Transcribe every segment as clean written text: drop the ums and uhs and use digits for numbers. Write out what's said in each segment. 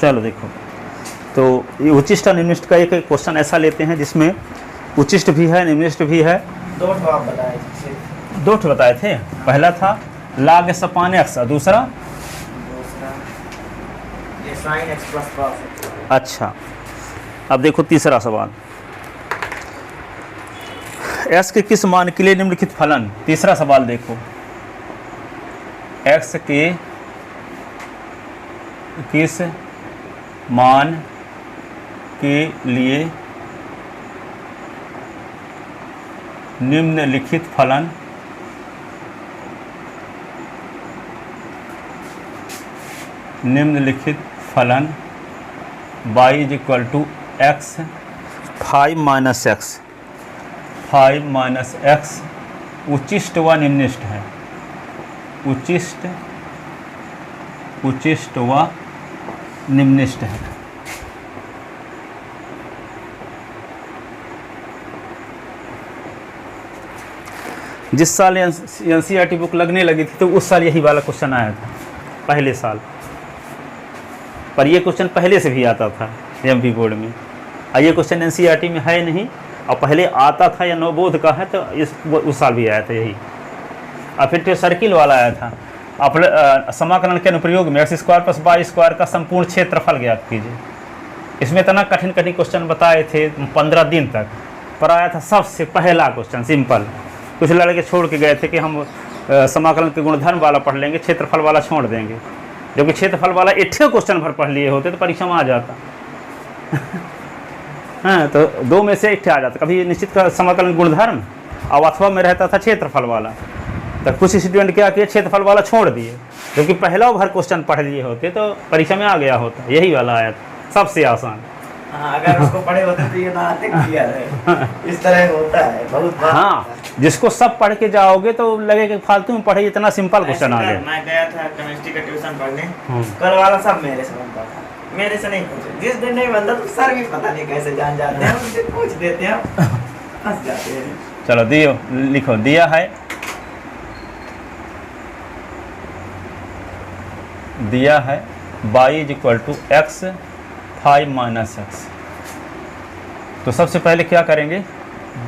चलो देखो, तो ये उच्चिष्ट और निम्निष्ट का एक क्वेश्चन ऐसा लेते हैं जिसमें उच्चिष्ट भी है निम्निष्ट भी है। दो ठो आप बताए थे। दो ठो बताए थे, पहला था लाग सपान एक्स, दूसरा ये sin x प्लस cos। अच्छा, अब देखो तीसरा सवाल, x के किस मान के लिए निम्नलिखित फलन। तीसरा सवाल देखो, x के किस मान के लिए निम्नलिखित फलन y is equal to x 5 minus x उच्चिष्ट व निम्निष्ट है। उच्चिष्ट व निम्निष्ट है। जिस साल एनसीईआरटी बुक लगने लगी थी तो उस साल यही वाला क्वेश्चन आया था, पहले साल। पर ये क्वेश्चन पहले से भी आता था एमपी बोर्ड में, और ये क्वेश्चन एनसीईआरटी में है नहीं, और पहले आता था या नवबोध का है, तो उस साल भी आया था यही। और फिर तो सर्किल वाला आया था, समाकलन के अनुप्रयोग में x square plus y square का संपूर्ण क्षेत्रफल ज्ञात कीजिए। इसमें इतना कठिन क्वेश्चन बताए थे 15 दिन तक, पर आया था सबसे पहला क्वेश्चन सिंपल। कुछ लड़के छोड़ के गए थे कि हम समाकलन के गुणधर्म वाला पढ़ लेंगे, क्षेत्रफल वाला छोड़ देंगे, जबकि क्षेत्रफल वाला 8 क्वेश्चन भर पढ़ लिए होते तो परीक्षा में आ जाता। हाँ, तो 2 में से 1 आ जाता, कभी निश्चित का समाकलन गुणधर्म और अथवा में रहता था क्षेत्रफल वाला। तो कुछ स्टूडेंट क्या किए, क्षेत्रफल वाला छोड़ दिए, जबकि पहला भर क्वेश्चन पढ़ लिए होते तो परीक्षा में आ गया होता। यही वाला आया था सबसे आसान। अगर उसको पढ़े होते तो ये ना आते क्लियर है। इस तरह होता है बहुत बार। हाँ, जिसको सब पढ़ के जाओगे तो लगेगा फालतू में पढ़े, इतना सिंपल क्वेश्चन आ गया। मैं गया था केमिस्ट्री का ट्यूशन पढ़ने, कल वाला सब मेरे से बनता था, मेरे से नहीं पूछे। जिस दिन नहीं बनता तो सर भी पता नहीं कैसे जान जाते हैं, उनसे पूछ देते हैं, फंस जाते हैं। चलो दियो, लिखो, दिया है y is equal to x 5 minus x. तो सबसे पहले क्या करेंगे,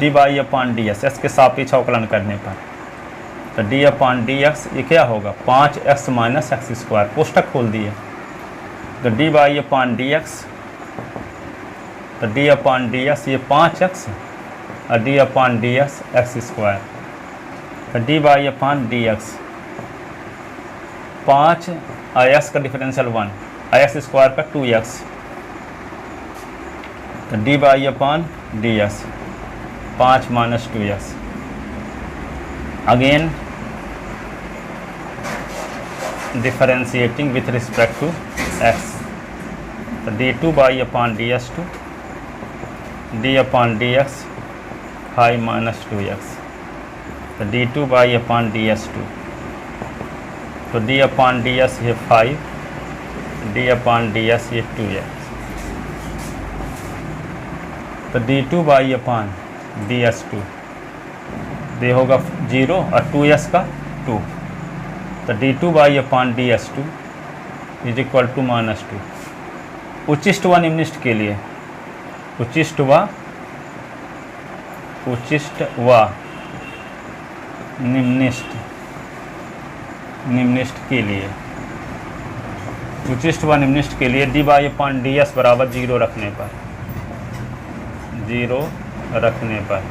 d y upon d x, s के सापेक्ष अवकलन करने पर, तो डी अपान डी एक्स ये क्या होगा 5x माइनस एक्स स्क्वायर, कोष्टक खोल दिए, तो d y upon d x, तो डी अपान डी एक्स ये 5x और D upon d x x square, तो d y upon d x 5 और एक्स का डिफरेंशियल 1 और एक्स स्क्वायर का 2x, तो d y upon d x 5 minus 2x। Again differentiating with respect to x, तो d two y upon d s 2 d upon d x 5 minus 2x, तो d two y upon d s 2, तो D upon d S ये 5, D upon d S ये 2x, तो d two y upon d s 2 ये होगा 0 और 2s का 2, तो d two y upon d s 2 is equal to minus 2। उच्चिष्ट व निम्निष्ट के लिए, उच्चिष्ट व निम्निष्ट के लिए, उच्चिष्ट व निम्निष्ट के लिए D y upon d s बराबर 0 रखने पर, 0 रखने पर,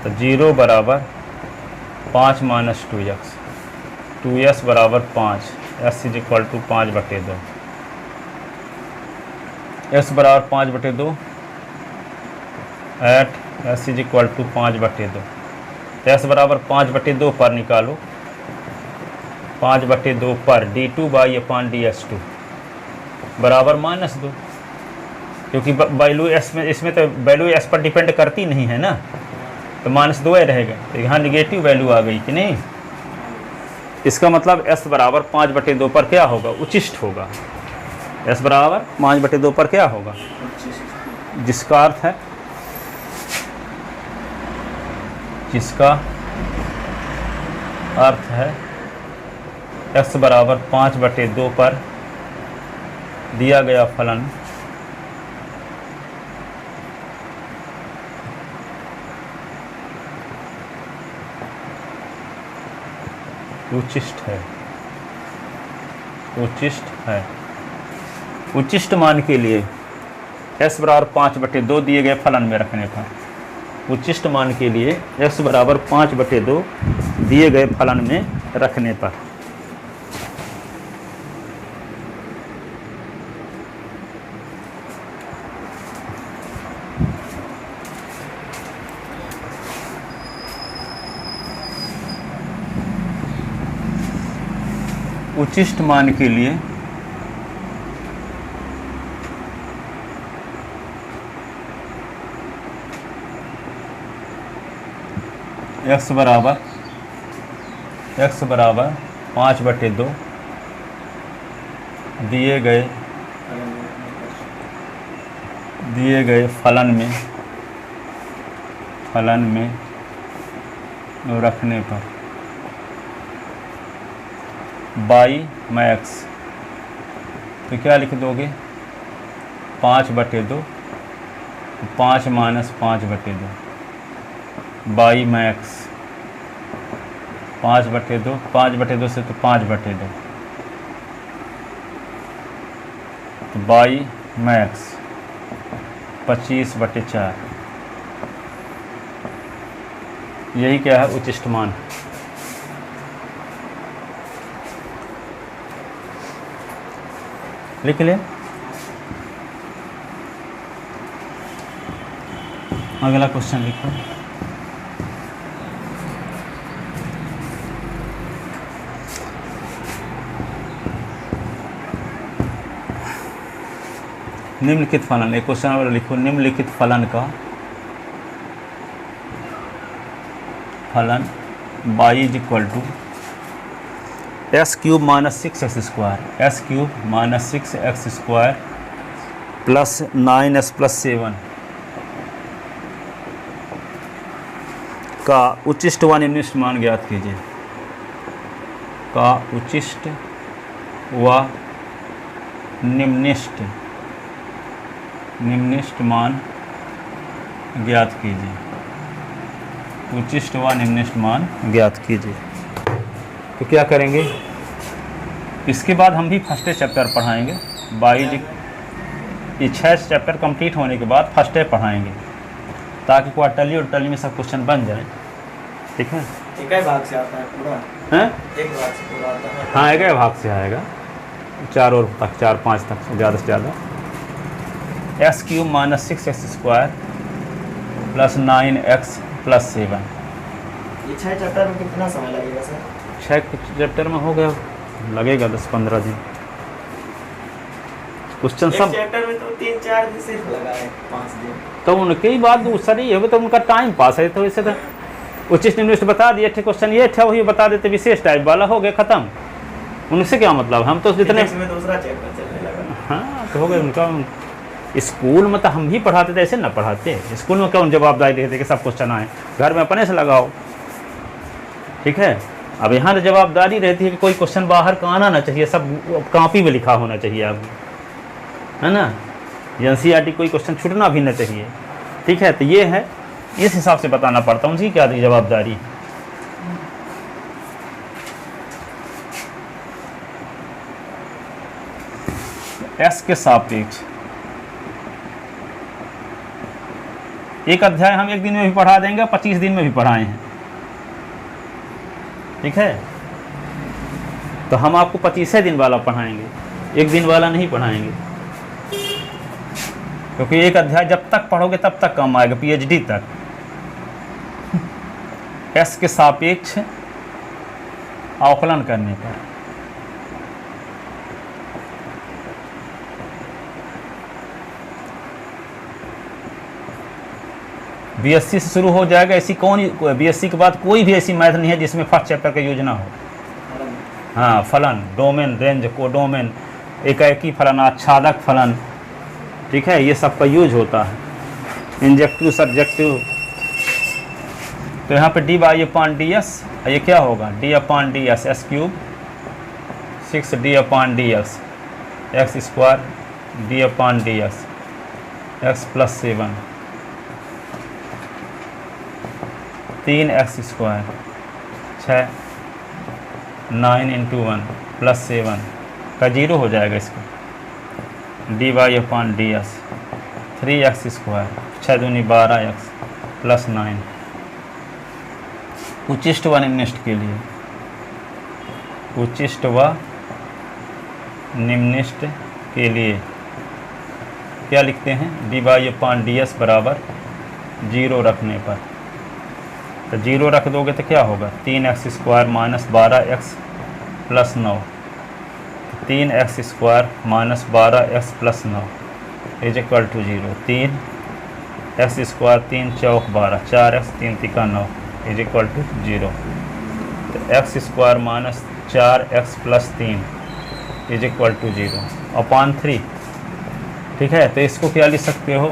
तो 0 बराबर 5 माइनस 2x, 2s बराबर 5, s is equal to 5/2, s बराबर 5/2 at s is equal to 5/2, तो s बराबर 5/2 पर निकालो, 5/2 पर d two y upon d s 2 बराबर -2, क्योंकि वैल्यू एस में, इसमें तो वैल्यू एस पर डिपेंड करती नहीं है ना, तो -2 रहेगा, तो यहाँ निगेटिव वैल्यू आ गई कि नहीं। इसका मतलब s बराबर 5/2 पर क्या होगा, उच्चिष्ट होगा। s बराबर 5/2 पर क्या होगा, जिसका अर्थ है, जिसका अर्थ है x बराबर 5/2 पर दिया गया फलन उचिष्ट है, उचिष्ट है। उचिष्ट मान के लिए s बराबर 5/2 दिए गए फलन में रखने पर, उचिष्ट मान के लिए x बराबर 5/2 दिए गए फलन में रखने पर उचिष्ट मान के लिए x बराबर 5/2 दिए गए फलन में रखने पर बाई मैक्स, तो क्या लिख दोगे 5/2, 5 माइनस 5/2 बाई मैक्स 5/2, 5/2 से तो 5/2 तो बाई मैक्स 25/4। यही क्या है उचिष्ट मान। लिख ले। अगला क्वेश्चन लिखो। निम्नलिखित फलन, एक क्वेश्चन और लिखो। निम्नलिखित फलन का फलन y is equal to s³ minus 6x² s³ minus 6x² plus 9s plus 7 का उचिष्ट व निम्नलिखित मान ज्ञात कीजिए। का उचिष्ट व निम्नलिखित मान ज्ञात कीजिए। उचिष्ट व निम्नलिखित मान ज्ञात कीजिए। तो क्या करेंगे, इसके बाद हम भी फर्स्ट चैप्टर पढ़ाएंगे। ये 6 चैप्टर कंप्लीट होने के बाद फर्स्ट पढ़ाएंगे, ताकि क्वार्टरली में सब क्वेश्चन बन जाए। ठीक है, एक ही भाग से आता है पूरा हैं? एक भाग से पूरा आता है। हाँ, एक ही भाग से आएगा, 4 और तक 4-5 तक ज़्यादा से ज़्यादा। s³ minus 6x² plus 9x plus 7। ये 6 चैप्टर में कितना समय लगेगा सर? 6 चैप्टर में हो गया, लगेगा 10-15 दिन। क्वेश्चन सब चैप्टर में तो 3-4 दिन सिर्फ लगा है, 5 दिन। तो उनकी ही बात दूसरी है, तो उनका टाइम पास है। तो इसे तो उचिष्ट निम्नलिखित बता दिए थे, क्वेश्चन ये था, वही बता देते, विशेष टाइप वाला हो गया, खत्म। उनसे क्या मतलब, हम तो जितने में दूसरा चैप्टर चलने लगा। हाँ, तो हो गया उनका। स्कूल में तो हम भी पढ़ाते थे, ऐसे ना पढ़ाते। स्कूल में क्यों जवाबदारी देते कि सब क्वेश्चन आए, घर में अपने से लगाओ। ठीक है, अब यहाँ तो जवाबदारी रहती है कि कोई क्वेश्चन बाहर का आना ना चाहिए, सब कॉपी में लिखा होना चाहिए आपकी, है ना। NCERT कोई क्वेश्चन छूटना भी ना चाहिए। ठीक है, तो ये है, इस हिसाब से बताना पड़ता है उनकी क्या थी जवाबदारी। S के सापेक्ष एक अध्याय हम 1 दिन में भी पढ़ा देंगे, 25 दिन में भी पढ़ाए हैं। ठीक है, तो हम आपको 25 दिन वाला पढ़ाएंगे, 1 दिन वाला नहीं पढ़ाएंगे, क्योंकि एक अध्याय जब तक पढ़ोगे तब तक काम आएगा, PhD तक। S के सापेक्ष अवकलन करने पर BSc से शुरू हो जाएगा। ऐसी कौन, BSc के बाद कोई भी ऐसी मैथ नहीं है जिसमें फर्स्ट चैप्टर का यूज ना हो। हाँ, फलन, डोमेन, रेंज, कोडोमेन, एकाएकी फलन, आच्छादक फलन, ठीक है, ये सब का यूज होता है। Injective, subjective. तो यहाँ पे d/ds, ये क्या होगा, d/ds s³ 6d/dx x² d upon d x, x plus 7, 3x square 6, 9 into 1 plus 7 का 0 हो जाएगा इसका, d y upon d s 3x square 6 दूनी 12x प्लस 9। उचिष्ट व निम्निष्ट के लिए, उचिष्ट व निम्निष्ट के लिए क्या लिखते हैं, d y upon d s बराबर 0 रखने पर, तो 0 रख दोगे तो क्या होगा, 3x square minus 12x plus 9, 3x square minus 12x plus 9 is equal to 0, 3x square 3 चौक 12, 4x 3 तिका 9 इज इक्वल टू 0, तो x square minus 4x plus 3 is equal to 0 upon 3। ठीक है, तो इसको क्या लिख सकते हो,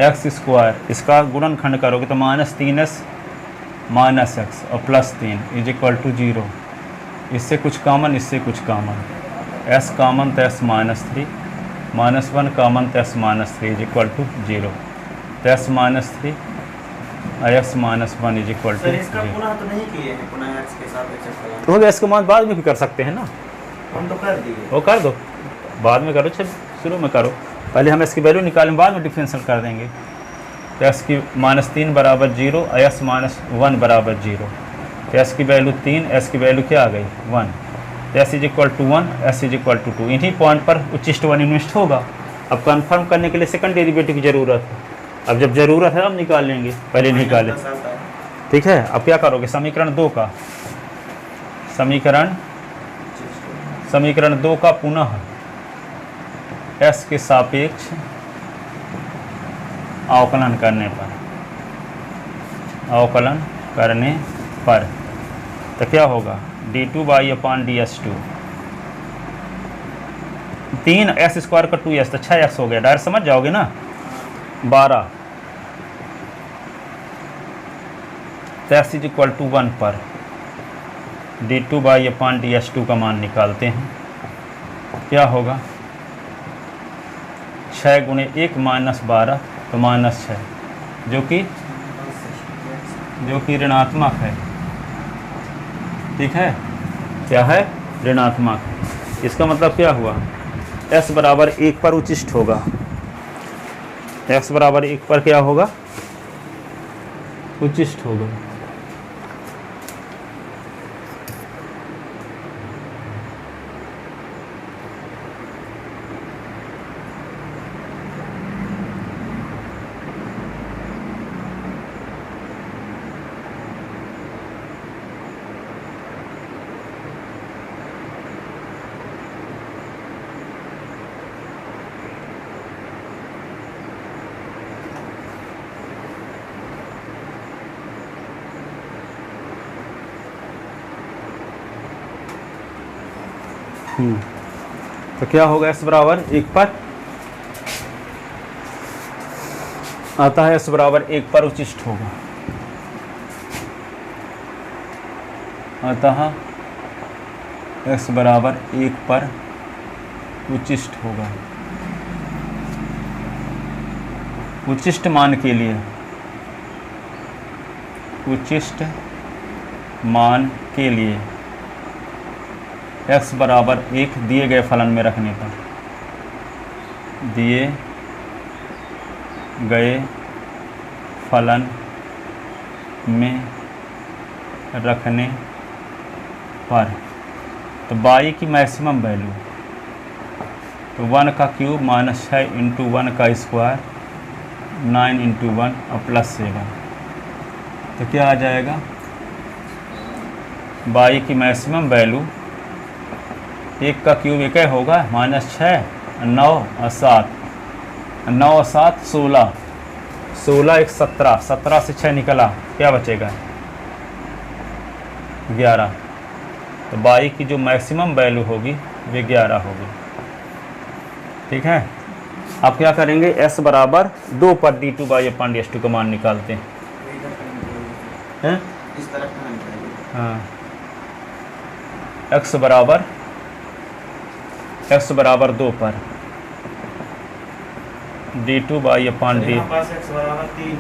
एक्स स्क्वायर, इसका गुणनखंड करोगे तो माइनस 3s माइनस एक्स और प्लस 3 इज इक्वल टू 0। इससे कुछ कॉमन, इससे कुछ कॉमन, s कॉमन तो s माइनस 3, माइनस 1 कॉमन तो s minus 3 is equal to 0, तो s माइनस 3 और x minus 1 is equal to 0। इसका पुनः तो नहीं किए हैं, पुनः x के सापेक्ष तो हो गया, इसके बाद में भी कर सकते हैं ना, हम तो कर दिए, वो कर दो, बाद में करो, चल शुरू में करो, पहले हम इसकी वैल्यू निकालें, बाद में डिफरेंशियल कर देंगे। तो x की माइनस 3 बराबर 0 और s माइनस 1 बराबर 0, तो s की वैल्यू 3, s की वैल्यू क्या आ गई 1, तो s is equal to 1, s is equal to 2, इन्हीं पॉइंट पर उच्चिष्ट व निम्निष्ट होगा। अब कंफर्म करने के लिए सेकंड डेरिवेटिव की ज़रूरत है, अब जब ज़रूरत है अब निकाल लेंगे, पहले निकालें। ठीक है, अब क्या करोगे, समीकरण 2 का, समीकरण 2 का पुनः s के सापेक्ष अवकलन करने पर, तो क्या होगा, d2 by upon d s 2, 3x square का 2s तो 6x हो गया, डायरेक्ट समझ जाओगे ना, 12, तो x इज इक्वल टू 1 पर d2 by upon d s 2 का मान निकालते हैं, क्या होगा, 6 गुणे 1 माइनस 12 तो माइनस 6, जो कि ऋणात्मक है। ठीक है, क्या है, ऋणात्मक है। इसका मतलब क्या हुआ, s बराबर 1 पर उचिष्ट होगा, x बराबर 1 पर क्या होगा, उचिष्ट होगा। तो क्या होगा, s बराबर 1 पर आता है, s बराबर 1 पर उचिष्ट होगा, अतः s बराबर 1 पर उचिष्ट होगा। उचिष्ट मान के लिए, उचिष्ट मान के लिए x बराबर 1 दिए गए फलन में रखने पर, दिए गए फलन में रखने पर, तो y की मैक्सिमम वैल्यू, तो 1 का क्यूब माइनस 6 इंटू 1 का स्क्वायर 9 इंटू 1 और प्लस 7, तो क्या आ जाएगा, y की मैक्सिमम वैल्यू 1 का क्यूब 1 होगा, माइनस 6 9 और 7, 9 और 7 16, 16 1 17, 17 से 6 निकला, क्या बचेगा 11, तो y की जो मैक्सिमम वैल्यू होगी वे 11 होगी। ठीक है, आप क्या करेंगे, s बराबर 2 पर d2 by upon d s 2 का मान निकालते हैं, इस तरफ का निकालिए। हाँ, x बराबर 2 पर d2 बाई अपॉन डी, यहाँ पास x बराबर 3।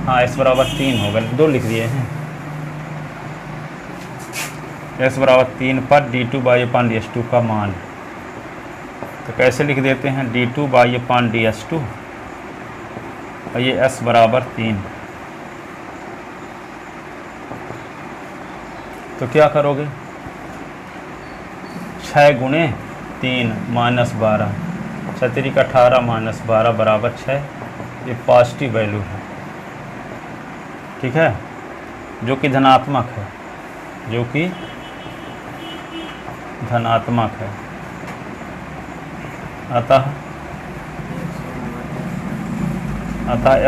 हाँ x बराबर 3 होगा, 2 लिख दिए हैं। x बराबर 3 पर d2 by upon d s two का मान, तो कैसे लिख देते हैं, d2 by upon d s two और ये s बराबर 3। तो क्या करोगे, 6 गुणे 3 माइनस 12, 6 3 18 माइनस 12 बराबर 6। ये पॉजिटिव वैल्यू है, ठीक है, जो कि धनात्मक है, जो कि धनात्मक है। अतः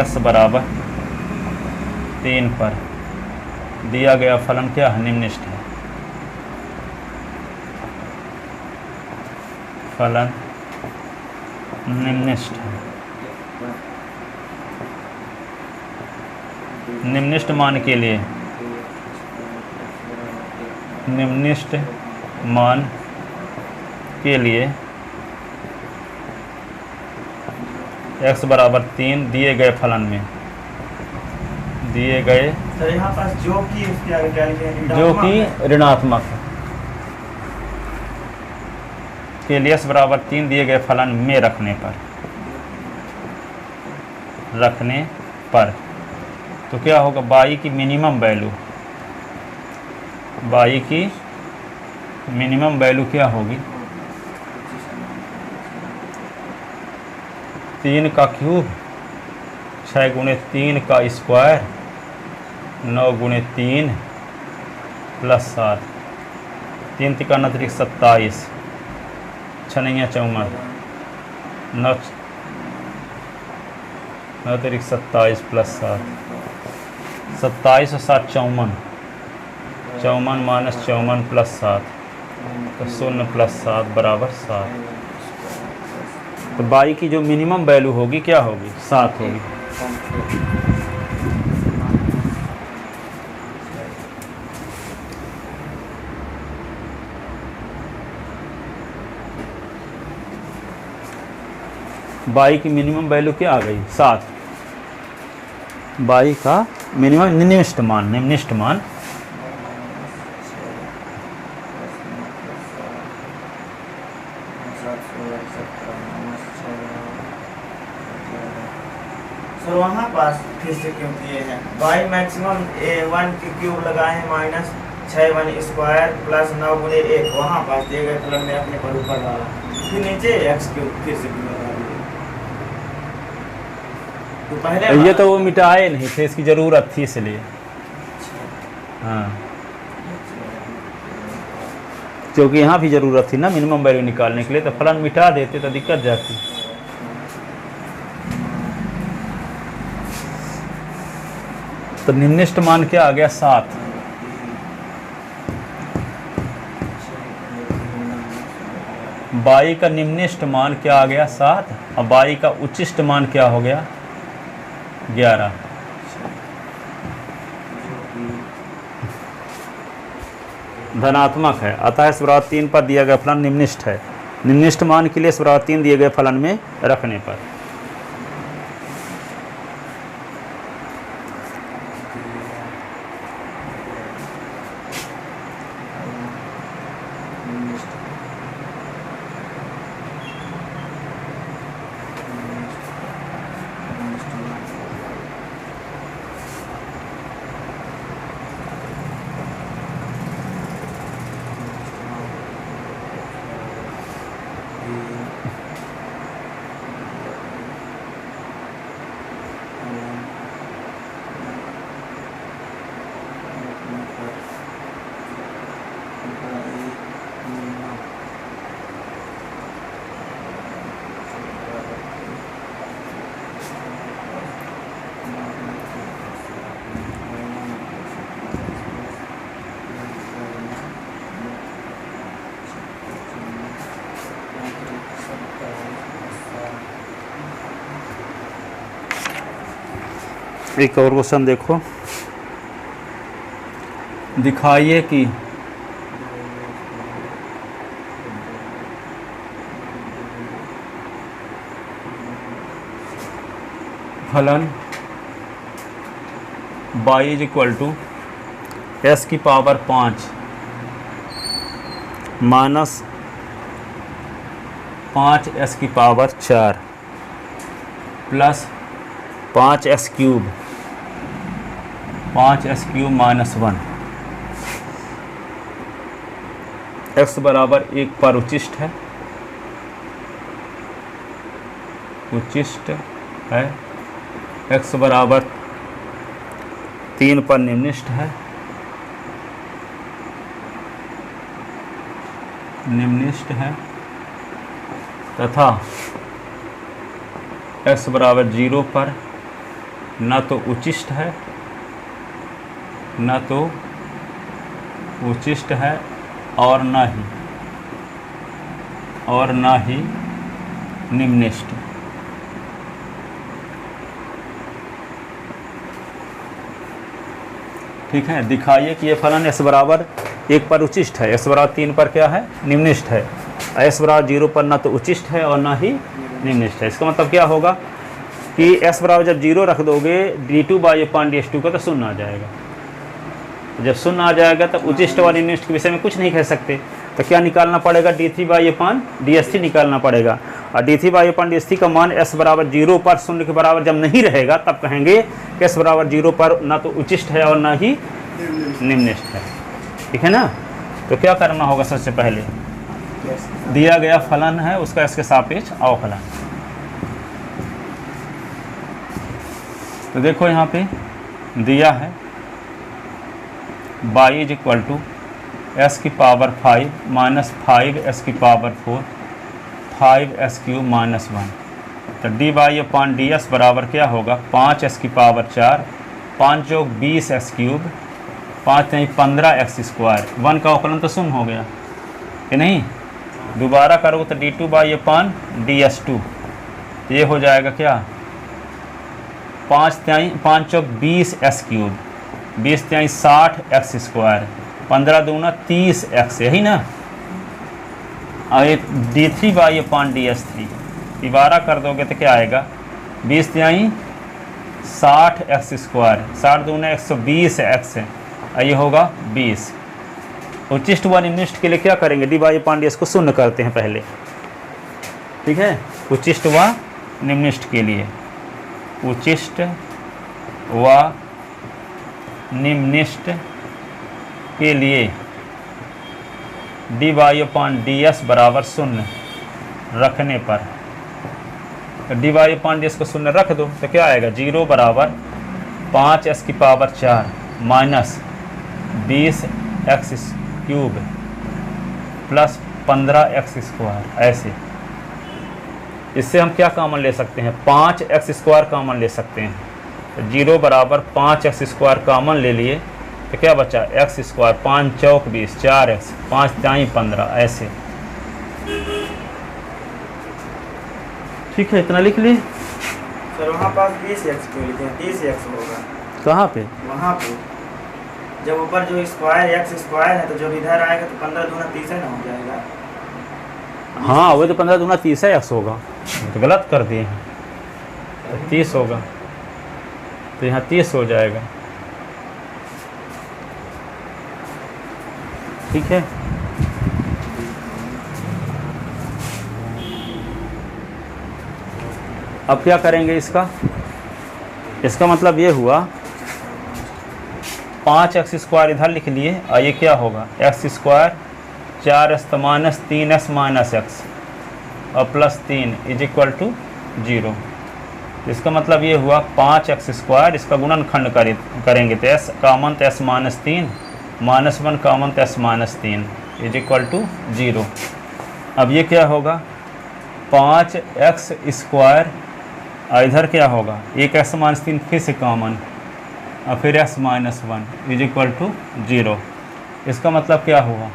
x बराबर 3 पर दिया गया फलन क्या है, निम्नलिखित है। फलन निम्नलिखित है। निम्नलिखित मान के लिए, निम्नलिखित मान के लिए x बराबर 3 दिए गए फलन में, दिए गए सर यहाँ पास जो कि उसके आगे क्या लिखे हैं, जो ऋणात्मक है। कि ऋणात्मक है के लिए x बराबर 3 दिए गए फलन में रखने पर तो क्या होगा, y की मिनिमम वैल्यू, y की मिनिमम वैल्यू क्या होगी, 3 का क्यूब, 6 गुणे 3 का स्क्वायर, 9 गुणे 3 प्लस 7, 3 तिका 9 तिरिक 27, 6 9 54, 9 तिरिक 27 प्लस 7, 27 और 7 54, 54 माइनस 54 प्लस 7, तो 0 प्लस 7 बराबर 7। तो y की जो मिनिमम वैल्यू होगी क्या होगी, 7 होगी। y की मिनिमम वैल्यू क्या आ गई, 7। y का मिनिमम निम्नलिखित मान सर वहाँ पास फिर से क्यों दिए हैं, y मैक्सिमम 1 की क्यूब लगाए हैं माइनस 6 1 स्क्वायर प्लस 9 गुणे 1, वहाँ पास दिए गए फलन में अपने पर ऊपर डाला, फिर नीचे x क्यूब फिर से क्यों लगा दिए। तो पहले ये तो वो मिटाए नहीं थे, इसकी ज़रूरत थी इसलिए, हाँ, क्योंकि यहाँ भी ज़रूरत थी ना मिनिमम वैल्यू निकालने के लिए, तो फलन मिटा देते तो दिक्कत जाती। तो निम्नलिखित मान क्या आ गया, 7। y का निम्नलिखित मान क्या आ गया, 7, और y का उच्चिष्ट मान क्या हो गया, 11। धनात्मक है, अतः s बराबर 3 पर दिया गया फलन निम्नलिखित है। निम्नलिखित मान के लिए s बराबर 3 दिए गए फलन में रखने पर। एक और क्वेश्चन देखो, दिखाइए कि फलन y is equal to s की पावर 5 माइनस 5s की power 4 plus 5s cube minus 1 x बराबर 1 पर उचिष्ट है, x बराबर 3 पर निम्निष्ठ है, तथा x बराबर 0 पर न तो उचिष्ट है और न ही निम्निष्ठ। ठीक है, दिखाइए कि ये फलन s बराबर 1 पर उचिष्ट है, s बराबर 3 पर क्या है, निम्निष्ठ है, s बराबर 0 पर न तो उचिष्ट है और न ही निम्निष्ठ है। इसका मतलब क्या होगा कि s बराबर जब 0 रख दोगे d2/ds2 का तो शून्य आ जाएगा। जब शून्य आ जाएगा तब उचिष्ट और निम्निष्ठ के विषय में कुछ नहीं कह सकते, तो क्या निकालना पड़ेगा, d3/ds3 निकालना पड़ेगा। और d3/ds3 का मान s बराबर 0 पर शून्य के बराबर जब नहीं रहेगा तब कहेंगे कि s बराबर 0 पर ना तो उचिष्ट है और ना ही निम्निष्ठ है। ठीक है ना। तो क्या करना होगा, सबसे पहले दिया गया फलन है उसका इसके सापेक्ष अवकलन। तो देखो यहाँ पे दिया है y is equal to s की पावर 5 माइनस 5s की पावर 4 5s क्यूब माइनस 1। तो dy/ds बराबर क्या होगा, 5s की पावर 4 5 जोग 20s क्यूब 5 नहीं 15x स्क्वायर। 1 का अवकलन तो शून्य हो गया कि नहीं, दोबारा करोगे तो d2/ds2 ये हो जाएगा क्या, 5 चौक 20s क्यूब 20 त्याई 60x स्क्वायर 15 दूना 30x, यही ना। और d3/ds3 दोबारा कर दोगे तो क्या आएगा, 20 त्याई 60x स्क्वायर 60 दूना 120x है, ये होगा 20। उचिष्ट व निम्निष्ठ के लिए क्या करेंगे, d/ds को शून्य करते हैं पहले। ठीक है, उचिष्ट व निम्निष्ठ के लिए, उचिष्ट व निम्निष्ठ के लिए dy/ds बराबर शून्य रखने पर, dy/ds को शून्य रख दो तो क्या आएगा, 0 बराबर 5s की power 4 minus 20x cube plus 15x square. ऐसे इससे हम क्या कॉमन ले सकते हैं, 5x स्क्वायर कॉमन ले सकते हैं। तो 0 बराबर 5x स्क्वायर कॉमन ले लिए तो क्या बचा, x स्क्वायर 5 चौक 20 4x 5 ताई 15 ऐसे। ठीक है, इतना लिख लिए। सर वहाँ पास 20x क्यों लिखे हैं, 30x होगा। कहाँ पे, वहाँ पे जब ऊपर जो स्क्वायर x स्क्वायर है तो जब इधर आएगा तो 15 दूना 30 है ना हो जाएगा। हाँ वो तो 15 दूना 30 है, x होगा, तो गलत कर दिए हैं, तो 30 होगा, तो यहाँ 30 हो जाएगा। ठीक है, अब क्या करेंगे इसका मतलब ये हुआ 5x स्क्वायर इधर लिख लिए, और ये क्या होगा, x square 4s minus 3s minus x और प्लस 3 इज इक्वल टू 0। इसका मतलब ये हुआ 5x स्क्वायर, इसका गुणनखंड करेंगे तो s कॉमन तो s माइनस 3 माइनस 1 कॉमन तो s minus 3 is equal to 0। अब ये क्या होगा, 5x स्क्वायर और इधर क्या होगा, एक s माइनस 3 फिर से कॉमन और फिर s minus 1 is equal to 0। इसका मतलब क्या हुआ,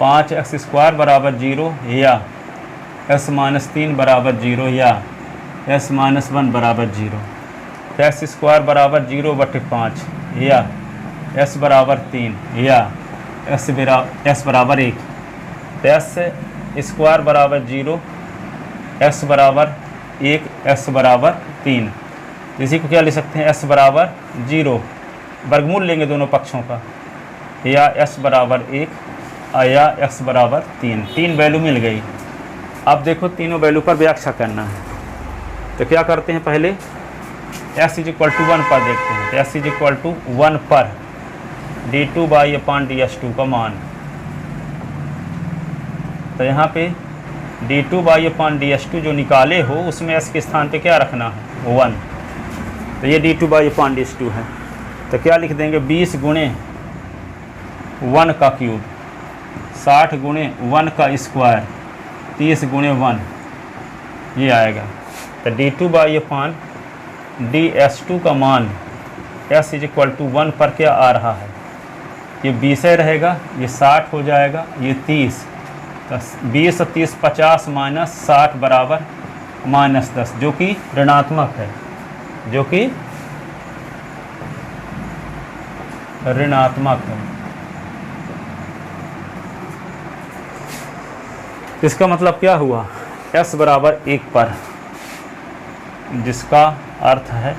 5x स्क्वायर बराबर 0 या s माइनस 3 बराबर 0 या s माइनस 1 बराबर 0। तो x स्क्वायर बराबर 0/5 या s बराबर 3 या s बराबर 1। तो s स्क्वायर बराबर 0 s बराबर 1 s बराबर 3। इसी को क्या लिख सकते हैं, s बराबर 0, वर्गमूल लेंगे दोनों पक्षों का, या s बराबर 1 या x बराबर 3, 3 वैल्यू मिल गई। अब देखो तीनों वैल्यू पर व्याख्या करना है, तो क्या करते हैं, पहले s = 1 पर देखते हैं। तो s = 1 पर d2//ds2 का मान, तो यहाँ पे d2//ds2 जो निकाले हो उसमें s के स्थान पे क्या रखना है, 1, तो ये d2//ds2 है। तो क्या लिख देंगे, 20 गुणे 1 का क्यूब, 60 गुणे 1 का स्क्वायर, 30 गुणे 1, ये आएगा। तो d2//ds2 का मान s = 1 पर क्या आ रहा है, ये 20 रहेगा, ये 60 हो जाएगा, ये 30, तो 20 और 30 50 माइनस 60 बराबर -10, जो कि ऋणात्मक है, जो कि ऋणात्मक है। इसका मतलब क्या हुआ, s बराबर 1 पर, जिसका अर्थ है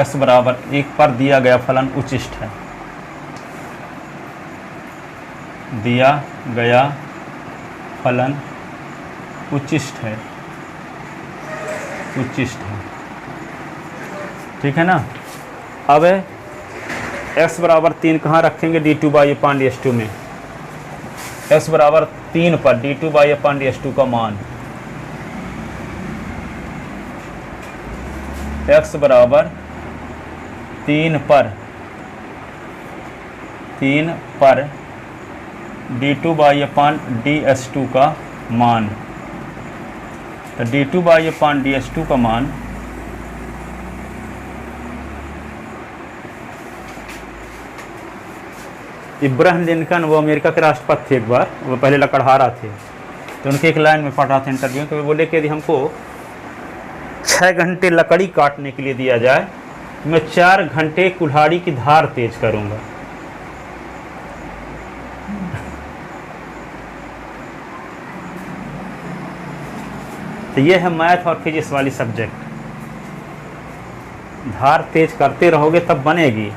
s बराबर 1 पर दिया गया फलन उचिष्ट है, दिया गया फलन उचिष्ट है, उचिष्ट है, ठीक है ना। अब x बराबर 3 कहाँ रखेंगे, d2//ds2 में, s बराबर 3 पर d2//ds2 का मान, x बराबर 3 पर d2//ds2 का मान, तो d2//ds2 का मान इब्राहिम लिंकन, वो अमेरिका के राष्ट्रपति थे, एक बार वो पहले लकड़हारा थे, तो उनके एक लाइन में पढ़ा था इंटरव्यू, तो वो बोले कि यदि हमको 6 घंटे लकड़ी काटने के लिए दिया जाए, मैं 4 घंटे कुल्हाड़ी की धार तेज करूंगा। तो ये है मैथ और फिजिक्स वाली सब्जेक्ट, धार तेज करते रहोगे तब बनेगी,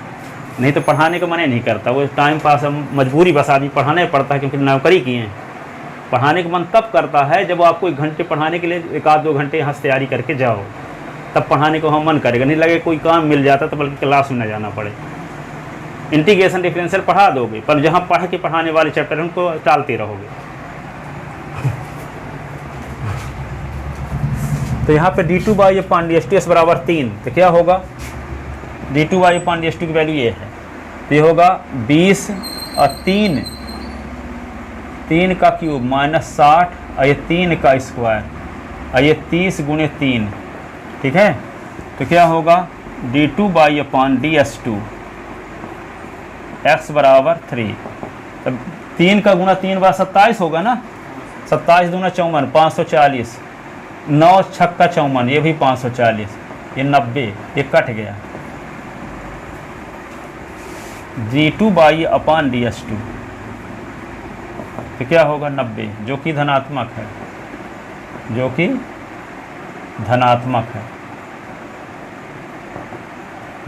नहीं तो पढ़ाने का मन नहीं करता, वो टाइम पास, मजबूरी बस आदमी पढ़ाना ही पड़ता है, क्योंकि नौकरी किए हैं। पढ़ाने का मन तब करता है जब आपको 1 घंटे पढ़ाने के लिए 1-2 घंटे यहाँ से तैयारी करके जाओ, तब पढ़ाने को हम मन करेगा, नहीं लगे कोई काम मिल जाता तो बल्कि क्लास में न जाना पड़े। इंटीग्रेशन डिफरेंशियल पढ़ा दोगे, पर जहाँ पढ़ के पढ़ाने वाले चैप्टर उनको टालते रहोगे। तो यहाँ पे d2//ds2 बराबर 3, तो क्या होगा, d2//ds2 की वैल्यू ये है, तो ये होगा 20 और 3 का क्यूब -60 और ये 3 का स्क्वायर और ये 30 गुणे 3, ठीक है। तो क्या होगा, d2//ds2 x बराबर 3, तब 3 का गुणा 3 बार 27 होगा ना, 27 दूना 54, 540, 9 छक्का 54, ये भी 540, ये 90, ये कट गया, d2//ds2 तो क्या होगा 90, जो कि धनात्मक है, जो कि धनात्मक है,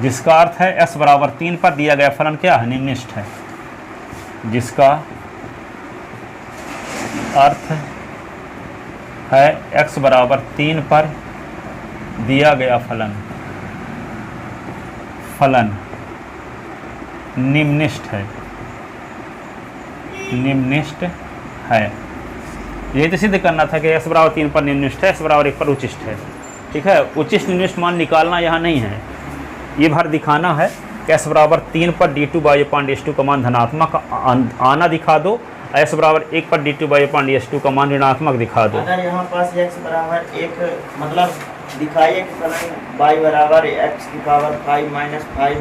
जिसका अर्थ है s बराबर 3 पर दिया गया फलन क्या है, निम्नलिखित है, जिसका अर्थ है x बराबर 3 पर दिया गया फलन निम्नलिखित है, निम्नलिखित है। यही तो सिद्ध करना था कि s बराबर 3 पर निम्नलिखित है, s बराबर 1 पर उचिष्ट है, ठीक है। उचिष्ट निम्नलिखित मान निकालना यहाँ नहीं है, ये भर दिखाना है कि s बराबर 3 पर d2//ds2 का मान धनात्मक आना दिखा दो, s बराबर 1 पर d2//ds2 का मान ऋणात्मक दिखा दो। अगर यहाँ पास x बराबर 1 मतलब दिखाइए कि फलन y बराबर x की पावर 5 माइनस 5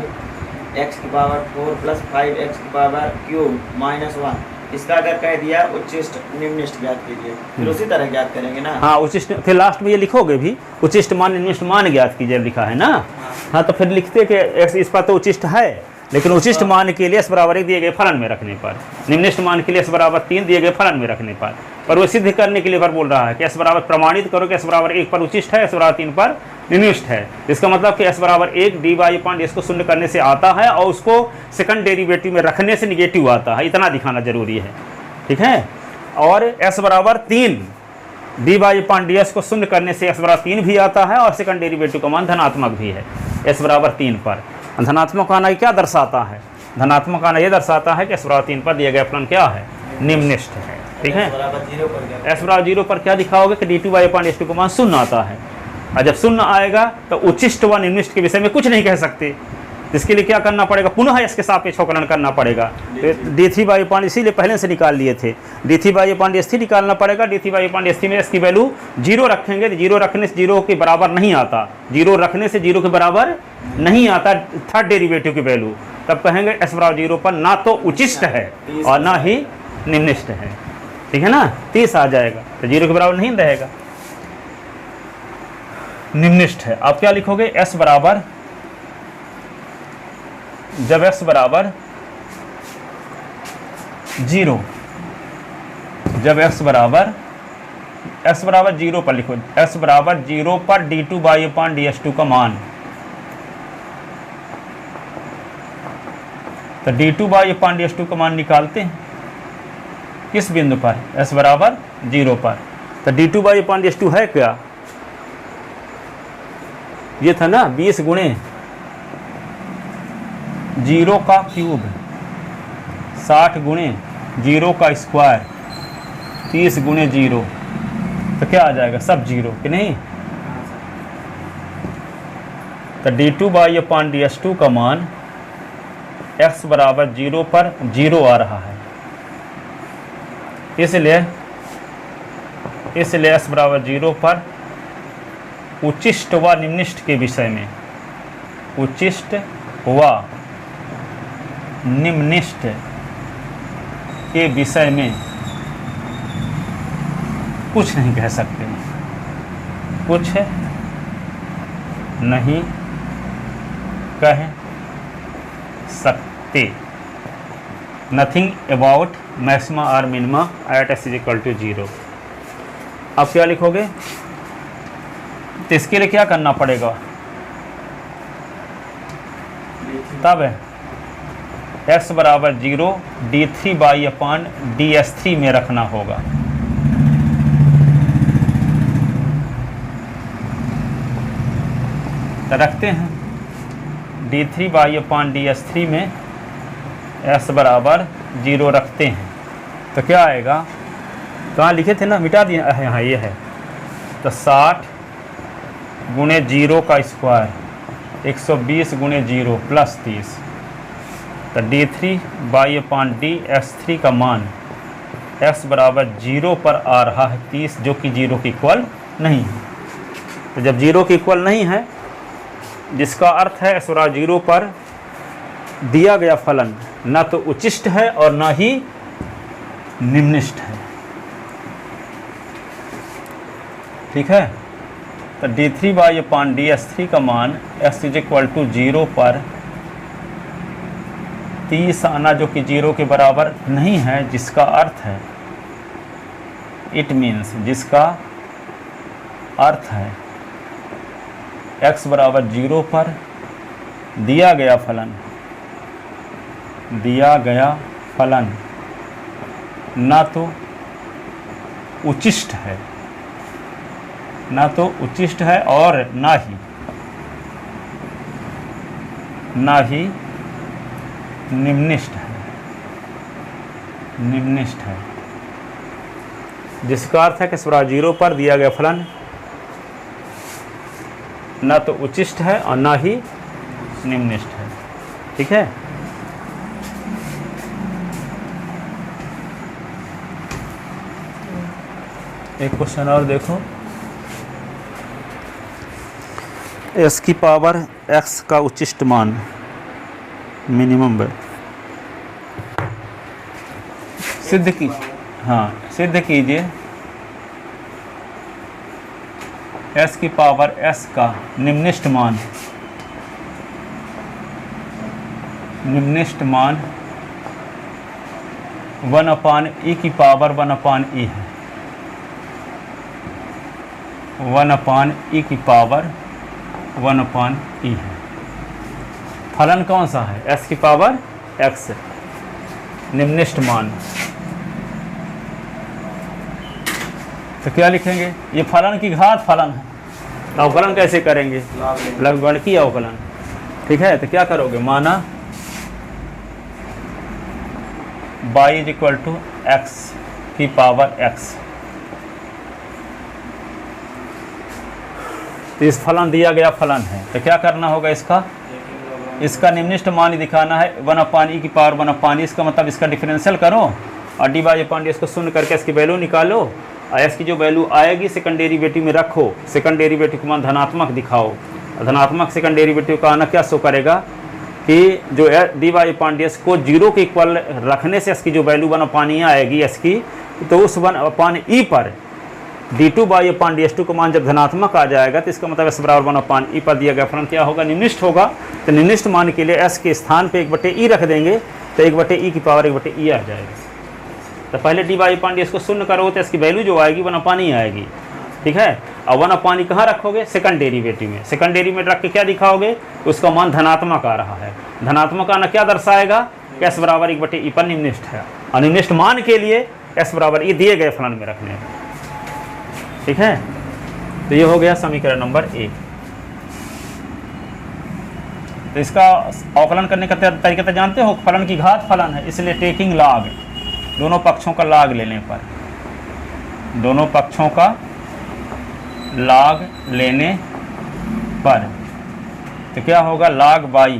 x की पावर 4 प्लस 5 x की पावर क्यूब -1, इसका अगर कह दिया उच्चिष्ट निम्नलिखित ज्ञात कीजिए, फिर उसी तरह ज्ञात करेंगे ना। हाँ, उच्चिष्ट, फिर लास्ट में ये लिखोगे भी उच्चिष्ट मान निम्नलिखित मान ज्ञात कीजिए, लिखा है ना। हाँ, तो फिर लिखते कि x इस पर तो उच्चिष्ट है, लेकिन उचिष्ट मान के लिए s बराबर 1 दिए गए फलन में रखने पर, निम्निष्ठ मान के लिए s बराबर 3 दिए गए फलन में रखने पर वो सिद्ध करने के लिए पर बोल रहा है कि s बराबर प्रमाणित करो कि s बराबर 1 पर उचिष्ट है, s बराबर 3 पर निम्निष्ठ है। इसका मतलब कि s बराबर 1 dy/s को शून्य करने से आता है और उसको सेकंड डेरिवेटिव में रखने से निगेटिव आता है, इतना दिखाना जरूरी है, ठीक है। और s बराबर 3 dy/ds को शून्य करने से s बराबर 3 भी आता है और सेकंड डेरिवेटिव का मान धनात्मक भी है s बराबर 3 पर। धनात्मक आना क्या दर्शाता है? धनात्मक आना ये दर्शाता है कि s बराबर 3 पर दिया गया फलन क्या है? निम्निष्ठ है, ठीक है। s बराबर 0 पर क्या दिखाओगे कि dy/s का मान शून्य आता है, और जब शून्य आएगा तो उचिष्ट व निम्निष्ठ के विषय में कुछ नहीं कह सकते। इसके लिए क्या करना पड़ेगा? पुनः इसके सापेक्ष अवकलन करना पड़ेगा। तो d3/, इसीलिए पहले से निकाल लिए थे, d3/s3 निकालना पड़ेगा। d3/s3 में s की वैल्यू 0 रखेंगे तो 0 रखने से 0 के बराबर नहीं आता, 0 रखने से 0 के बराबर नहीं आता थर्ड डेरिवेटिव की वैल्यू, तब कहेंगे s बराबर 0 पर ना तो उचिष्ट है और ना ही निम्निष्ठ है, ठीक है ना। 30 आ जाएगा तो 0 के बराबर नहीं रहेगा, निम्निष्ठ है। आप क्या लिखोगे? s बराबर, जब s बराबर 0, जब s बराबर 0 पर लिखो, s बराबर 0 पर d2/ds2 का मान, तो d2/ds2 का मान निकालते हैं किस बिंदु पर? s बराबर 0 पर। तो d2/ds2 है क्या? ये था ना 20 गुणे 0 का क्यूब, 60 गुणे 0 का स्क्वायर, 30 गुणे 0, तो क्या आ जाएगा? सब 0 कि नहीं। तो d2/ds2 का मान x बराबर 0 पर 0 आ रहा है, इसलिए s बराबर 0 पर उचिष्ट व निम्निष्ठ के विषय में, उचिष्ट व निम्निष्ठ के विषय में कुछ नहीं कह सकते, कुछ नहीं कह सकते। नथिंग अबाउट मैक्सिमा और मिनिमा एट s = 0। अब क्या लिखोगे? तो इसके लिए क्या करना पड़ेगा? तब x बराबर 0 d3/ds3 में रखना होगा। तो रखते हैं d3/ds3 में s बराबर 0 रखते हैं, तो क्या आएगा? कहाँ लिखे थे ना, मिटा दिया है, यहाँ ये है। तो 60 गुणे 0 का स्क्वायर, 120 गुणे 0 प्लस 30, तो d3/ds3 का मान x बराबर 0 पर आ रहा है 30, जो कि 0 के इक्वल नहीं है। तो जब 0 के इक्वल नहीं है, जिसका अर्थ है x बराबर 0 पर दिया गया फलन ना तो उचिष्ट है और ना ही निम्निष्ठ है, ठीक है। तो d3/ds3 का मान x = 0 पर 30 आना, जो कि 0 के बराबर नहीं है, जिसका अर्थ है, इट मीन्स, जिसका अर्थ है x बराबर 0 पर दिया गया फलन ना तो उचिष्ट है, और ना ही निम्निष्ठ है, जिसका अर्थ है कि x बराबर 0 पर दिया गया फलन ना तो उचिष्ट है और ना ही निम्निष्ठ है, ठीक है। एक क्वेश्चन और देखो, s की पावर x का उचिष्ट मान मिनिमम है, सिद्ध कीजिए s की पावर s का निम्निष्ठ मान निम्नलिखित मान 1/e की पावर 1/e है, 1/e की पावर 1/e है। फलन कौन सा है? s की पावर x, निम्नलिखित मान। तो क्या लिखेंगे? ये फलन की घात फलन है। अवकलन कैसे करेंगे? लघुगणकीय अवकलन। ठीक है, तो क्या करोगे? माना y is equal to x की पावर x। तो इस फलन दिया गया फलन है, तो क्या करना होगा? इसका निम्नलिखित मान ही दिखाना है, 1/e की पावर 1/e। इसका मतलब इसका डिफरेंशियल करो और dy/dy इसको शून्य करके इसकी वैल्यू निकालो, और एस की जो वैल्यू आएगी सेकंड डेरिवेटिव में रखो, सेकंड डेरिवेटिव का मान धनात्मक दिखाओ। धनात्मक सेकंड डेरिवेटिव का आना क्या शो करेगा कि जो dy/ds को 0 के इक्वल रखने से इसकी जो वैल्यू 1/e आएगी एस की, तो उस 1/e पर d2/ds2 का मान जब धनात्मक आ जाएगा तो इसका मतलब s बराबर 1/e पर दिया गया फलन क्या होगा? निम्नलिखित होगा। तो निम्नलिखित मान के लिए s के स्थान पे 1/e रख देंगे, तो 1/e की पावर 1/e आ जाएगा। तो पहले dy/ds को शून्य करो तो इसकी वैल्यू जो आएगी 1/e आएगी। ठीक है, और 1/e कहाँ रखोगे? सेकंड डेरिवेटिव में। सेकंड डेरिवेटिव रख के क्या दिखाओगे? उसका मान धनात्मक आ रहा है। धनात्मक आना क्या दर्शाएगा? s बराबर 1/e पर निम्नलिखित है, और निम्नलिखित मान के लिए s बराबर ये दिए गए फलन में रखने हैं। ठीक है, तो ये हो गया समीकरण नंबर 1। तो इसका अवकलन करने का तरीका तो जानते हो, फलन की घात फलन है, इसलिए टेकिंग लॉग, दोनों पक्षों का लॉग लेने पर, दोनों पक्षों का लॉग लेने पर, तो क्या होगा? लॉग y,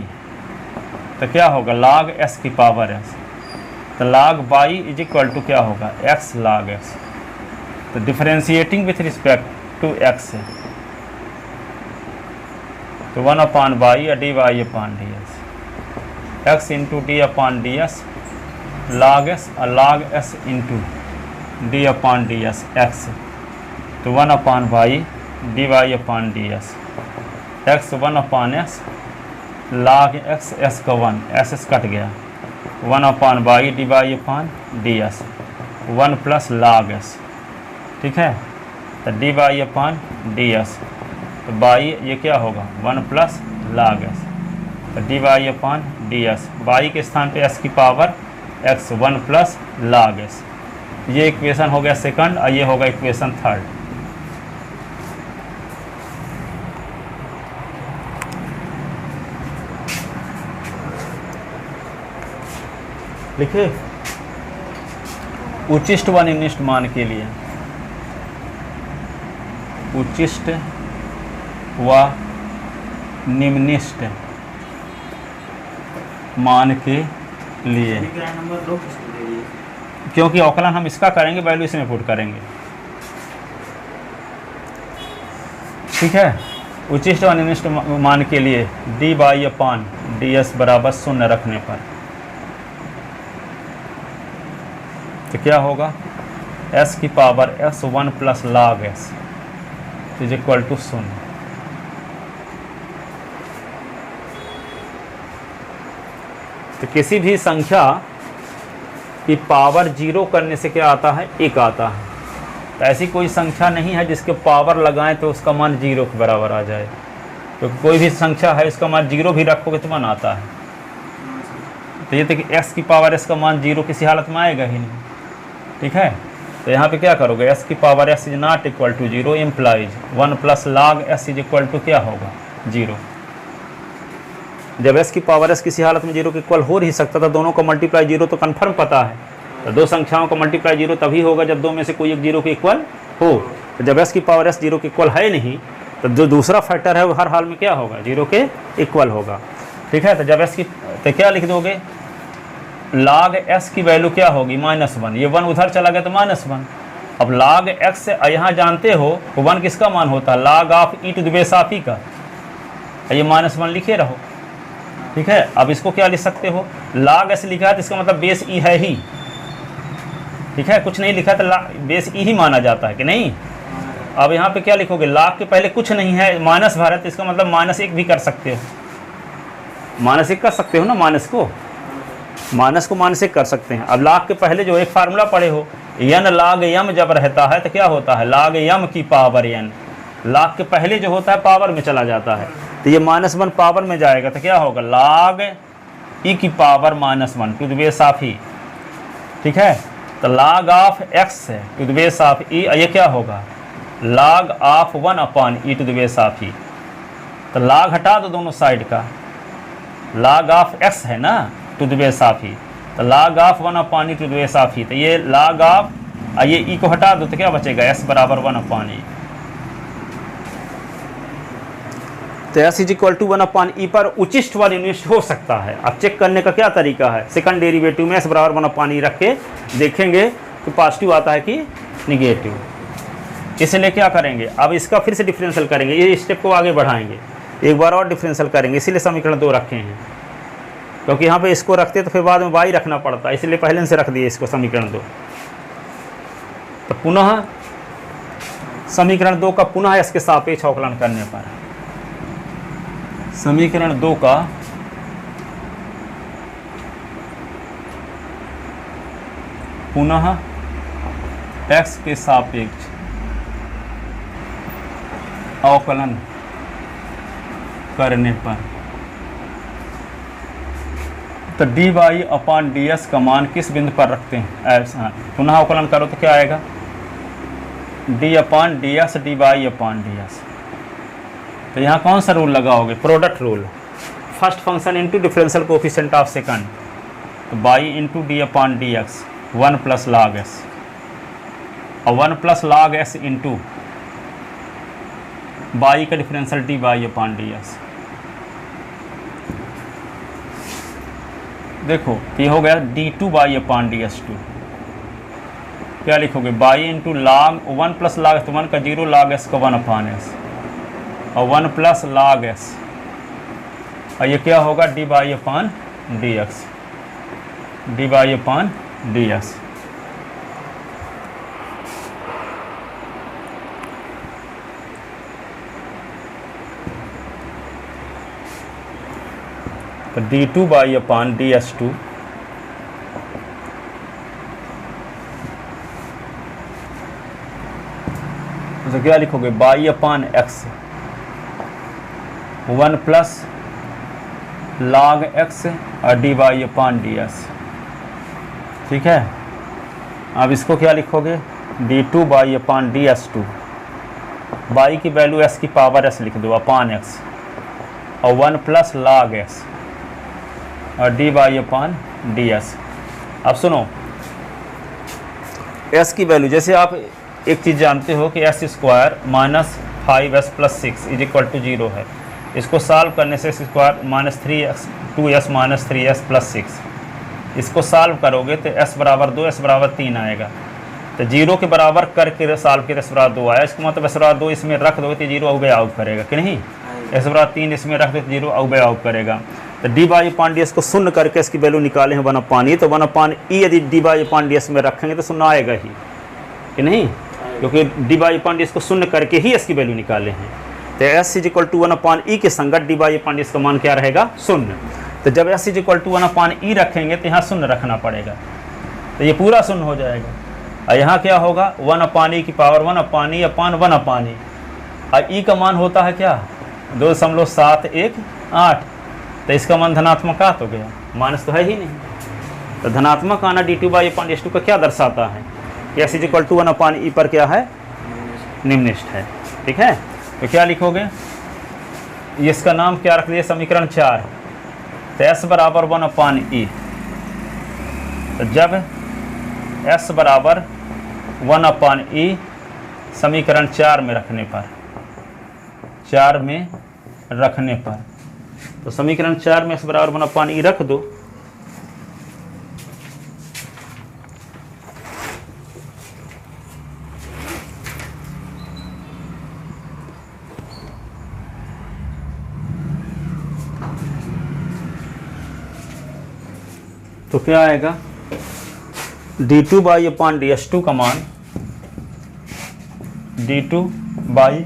तो क्या होगा? लॉग s की पावर s। तो log y is equal to क्या होगा? x log s। तो differentiating with respect to x, तो 1/y या dy/ds, x into d/ds log s और log s into d/ds x, तो 1/y dy/ds x 1/s log x, s का 1, s cut गया, 1/y dy/ds 1 plus log s। ठीक है, तो dy/ds, तो y ये क्या होगा? 1 प्लस log s, तो dy/ds y के स्थान पे s की power x 1 plus log s। ये इक्वेशन हो गया सेकंड, और ये होगा इक्वेशन थर्ड। लिखे उच्चिष्ट व निम्नलिखित मान के लिए, उच्चिष्ट व निम्नलिखित मान के लिए, नंबर 2 किसको दे दिए? क्योंकि अवकलन हम इसका करेंगे, वैल्यू इसमें पुट करेंगे। ठीक है, उच्चिष्ट व निम्नलिखित मान के लिए dy/ds बराबर 0 रखने पर, तो क्या होगा? s की power s 1 plus log s is equal to 0। तो किसी भी संख्या की पावर 0 करने से क्या आता है? 1 आता है। तो ऐसी कोई संख्या नहीं है जिसके पावर लगाएं तो उसका मान 0 के बराबर आ जाए, क्योंकि तो कोई भी संख्या है इसका मान 0 भी रखोगे तो मान आता है। तो ये देखिए x की पावर s का मान 0 किसी हालत में आएगा ही नहीं। ठीक है, तो यहाँ पे क्या करोगे? s की power s is not equal to 0 implies 1 plus log s is equal to क्या होगा? 0। जब s की पावर s किसी हालत में 0 के इक्वल हो नहीं सकता था, दोनों का मल्टीप्लाई 0 तो कन्फर्म पता है। तो दो संख्याओं का मल्टीप्लाई 0 तभी होगा जब दो में से कोई एक 0 के इक्वल हो। तो जब s की पावर s 0 के इक्वल है नहीं, तो जो दूसरा फैक्टर है वो हर हाल में क्या होगा? 0 के इक्वल होगा। ठीक है, तो जब s की, तो क्या लिख दोगे? log s की वैल्यू क्या होगी? -1। ये 1 उधर चला गया तो -1। अब log x यहाँ जानते हो 1 किसका मान होता है? log of e to the base of e का, ये -1 लिखे रहो। ठीक है, अब इसको क्या लिख सकते हो? log s लिखा है तो इसका मतलब बेस e है ही। ठीक है, कुछ नहीं लिखा तो बेस e ही माना जाता है कि नहीं? अब यहाँ पे क्या लिखोगे? log के पहले कुछ नहीं है, माइनस भर है, तो इसका मतलब -1 भी कर सकते हो। मानसिक कर सकते हो ना, मानस को मानसिक कर सकते हैं। अब लाग के पहले जो एक फार्मूला पढ़े हो, यन लाग यम जब रहता है तो क्या होता है, लाग यम की पावर यन। लाग के पहले जो होता है पावर में चला जाता है, तो ये -1 पावर में जाएगा तो क्या होगा, लाग ई की power -1 to the base of e. ठीक है, तो log of x to the base of e, ये क्या होगा, log of 1 upon e to the base of e. तो लाग हटा दो दोनों साइड का, लाग ऑफ एक्स है ना to the base of e, तो log of 1 upon e to the base of e. तो ये लाग ऑफ, ये ई को हटा दो तो क्या बचेगा, एस बराबर 1 अपॉन ई। तो s is equal to 1 upon e पर उचिष्ट व निविष्ट हो सकता है। अब चेक करने का क्या तरीका है, सेकंड डेरिवेटिव में एस बराबर 1 अपॉन ई रख के देखेंगे कि पॉजिटिव आता है कि निगेटिव। इसलिए क्या करेंगे, अब इसका फिर से डिफरेंशियल करेंगे, ये स्टेप को आगे बढ़ाएंगे, एक बार और डिफरेंशियल करेंगे। इसीलिए समीकरण 2 रखे हैं, क्योंकि यहाँ पे इसको रखते तो फिर बाद में y रखना पड़ता है, इसलिए पहले से रख दिए इसको समीकरण 2। तो पुनः समीकरण 2 का पुनः इसके सापेक्ष अवकलन करने पर समीकरण 2 का पुनः x के सापेक्ष अवकलन करने पर, तो d y upon d s का मान किस बिंदु पर रखते हैं, ऐसा पुनः अवकलन करो तो क्या आएगा, d upon d s d y upon d s. तो यहाँ कौन सा रूल लगाओगे, product rule, first function into differential coefficient of second, तो y into d upon d x 1 plus log s, और 1 plus log s into y का differential d y upon d s. देखो ये हो गया d2 by upon d s 2, क्या लिखोगे, by into log 1 plus log तो 1 का 0, लॉग एस का 1 अपॉन एस, और 1 प्लस लॉग एस, और ये क्या होगा, D y upon d x, D y upon d x. तो d2 by upon d s 2 तो क्या लिखोगे, y upon x 1 plus log x और d y upon d s. ठीक है, अब इसको क्या लिखोगे, d2 by upon d s 2, y की वैल्यू एस की पावर एस लिख दो अपॉन एक्स, और 1 प्लस लॉग एक्स और d y upon d s. अब सुनो, एस की वैल्यू, जैसे आप एक चीज़ जानते हो कि s square -5s + 6 is equal to 0 है, इसको सॉल्व करने से S square -3x 2s - 3s + 6, इसको सॉल्व करोगे तो s बराबर 2 s बराबर 3 आएगा। तो 0 के बराबर करके सॉल्व किया s बराबर 2 आया, इसका मतलब s बराबर 2 इसमें रख दो तो 0 आउट आउट करेगा कि नहीं, s बराबर 3 इसमें रख दो तो 0 आउट करेगा। तो D y upon d s को शून्य करके इसकी वैल्यू निकाले हैं 1 अपॉन ई, तो 1 अपॉन ई यदि d y upon d s में रखेंगे तो शून्य आएगा ही कि नहीं, क्योंकि d y upon d s को शून्य करके ही इसकी वैल्यू निकाले हैं। तो s is equal to 1 upon e के संगत d y upon d s का मान क्या रहेगा, शून्य। तो जब s is equal to 1 upon e रखेंगे तो यहाँ शून्य रखना पड़ेगा, तो ये पूरा शून्य हो जाएगा। और यहाँ क्या होगा, 1 अपॉन ई की power 1 upon e upon 1 upon e, और ई का मान होता है क्या, 2.718, तो इसका मान धनात्मक आ तो गया, माइनस तो है ही नहीं। तो धनात्मक आना d2 बाई अपॉन ds2 का क्या दर्शाता है, कि s is equal to 1 upon e पर क्या है, निम्ननिष्ठ है। ठीक है, तो क्या लिखोगे, इसका नाम क्या रख दिया, समीकरण 4। तो s बराबर 1 अपॉन ई, तो जब s बराबर 1 अपॉन ई समीकरण 4 में रखने पर, तो समीकरण 4 में s बराबर 1 अपॉन ई रख दो, तो क्या आएगा, d2 बाई अपॉन ds2 का मान d2 बाई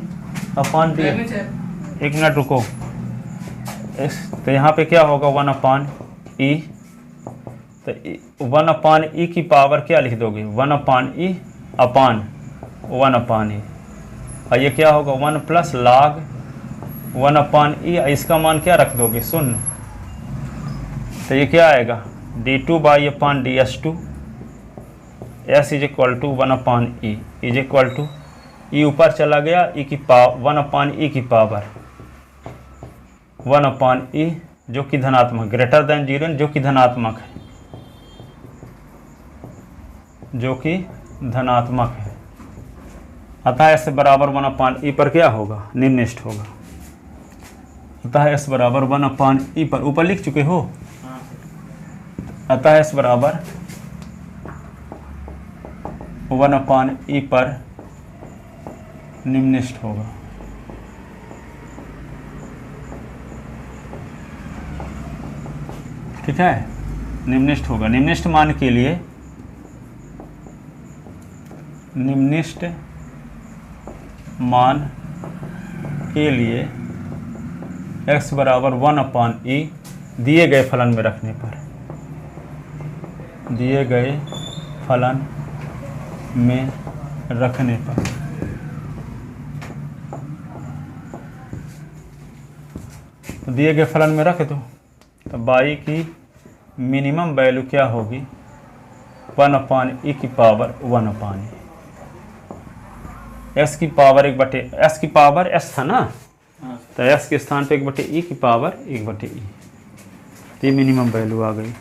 अपॉन डी, एक मिनट रुको, तो यहाँ पे क्या होगा 1/e, तो 1/e की पावर क्या लिख दोगे 1/e अपान 1/e, और ये क्या होगा 1 प्लस log 1/e, इसका मान क्या रख दोगे 0, तो ये क्या आएगा d2/ds2 s is equal to 1/e is equal to e ऊपर चला गया e की पावर 1/e की पावर 1/e जो कि धनात्मक ग्रेटर देन 0 जो कि धनात्मक है, जो कि धनात्मक है, अतः s बराबर 1/e पर क्या होगा निम्नलिखित होगा। अतः s बराबर 1/e पर ऊपर लिख चुके हो, अतः s बराबर 1/e पर निम्नलिखित होगा। ठीक है, निम्नलिखित होगा। निम्नलिखित मान के लिए निम्नलिखित मान के लिए x बराबर 1/e दिए गए फलन में रखने पर, दिए गए फलन में रखने पर दिए गए फलन में रख दो, तो y की मिनिमम वैल्यू क्या होगी 1/e की पावर 1/e, s की पावर 1/e, s की पावर s था ना, तो s के स्थान पे 1/e की पावर 1/e, तो ये मिनिमम वैल्यू आ गई।